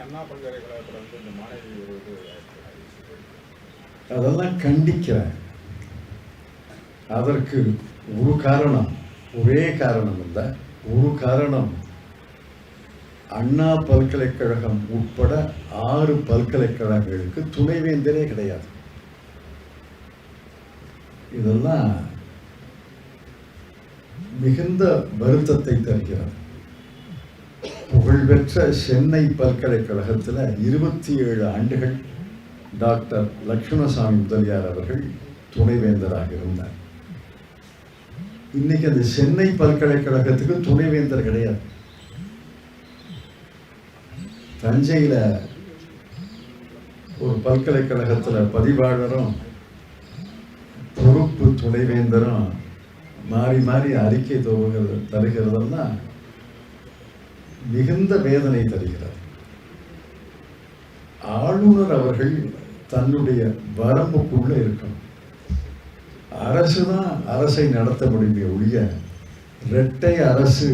அண்ணா பல்கலைக்கழகத்தில் வந்து இந்த மாணவி அதெல்லாம் கண்டிக்கிறேன். அதற்கு ஒரு காரணம், ஒரே காரணம் இல்லை, ஒரு காரணம் அண்ணா பல்கலைக்கழகம் உட்பட 6 பல்கலைக்கழகங்களுக்கு துணைவேந்தரே கிடையாது. இதெல்லாம் மிகுந்த வருத்தத்தை தருகிறது. புகழ்பெற்ற சென்னை பல்கலைக்கழகத்தில் 27 ஆண்டுகள் டாக்டர் லட்சுமணசாமி முதலியார் அவர்கள் துணைவேந்தராக இருந்தார். இன்னைக்கு அந்த சென்னை பல்கலைக்கழகத்துக்கு துணைவேந்தர் கிடையாது. தஞ்சையில ஒரு பல்கலைக்கழகத்தில் பதிவாளரும் பொறுப்பு துணைவேந்தரும் மாறி மாறி அறிக்கை தருகிறதெல்லாம் மிகுந்த வேதனை தருகிறது. ஆளுநர் அவர்கள் தன்னுடைய வரம்புக்குள்ள இருக்கணும். அரசு தான் அரசை நடத்த முடியுமே ஒழிய இரட்டை அரசு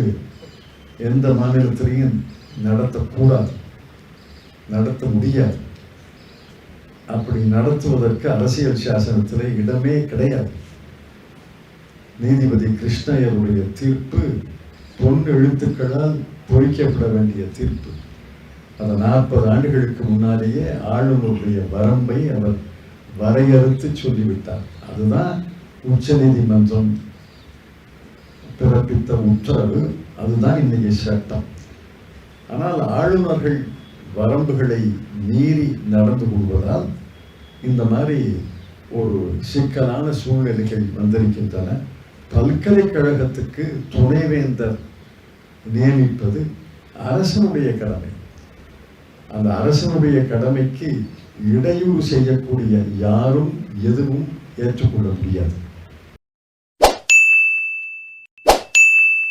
எந்த மாநிலத்திலையும் நடத்தக்கூடாது, நடத்த முடியாது. அப்படி நடத்துவதற்கு அரசியல் சாசனத்திலே இடமே கிடையாது. நீதிபதி கிருஷ்ணய்யருடைய தீர்ப்பு பொன் எழுத்துக்களால் பொறிக்கப்பட வேண்டிய தீர்ப்பு. அந்த 40 ஆண்டுகளுக்கு முன்னாலேயே ஆளுநருடைய வரம்பை அவர் வரையறுத்து சொல்லிவிட்டார். அதுதான் உச்ச நீதிமன்றம் பிறப்பித்த உத்தரவு, அதுதான் இன்னைக்கு சட்டம். ஆனால் ஆளுநர்கள் வரம்புகளை மீறி நடந்து கொள்வதால் இந்த மாதிரி ஒரு சிக்கலான சூழ்நிலைகள் வந்திருக்கின்றன. பல்கலைக்கழகத்துக்கு துணைவேந்தர் நியமிப்பது அரசனுடைய கடமை. அந்த அரசனுடைய கடமைக்கு இடையூறு செய்யக்கூடிய யாரும் எதுவும் ஏற்றுக்கொள்ள முடியாது.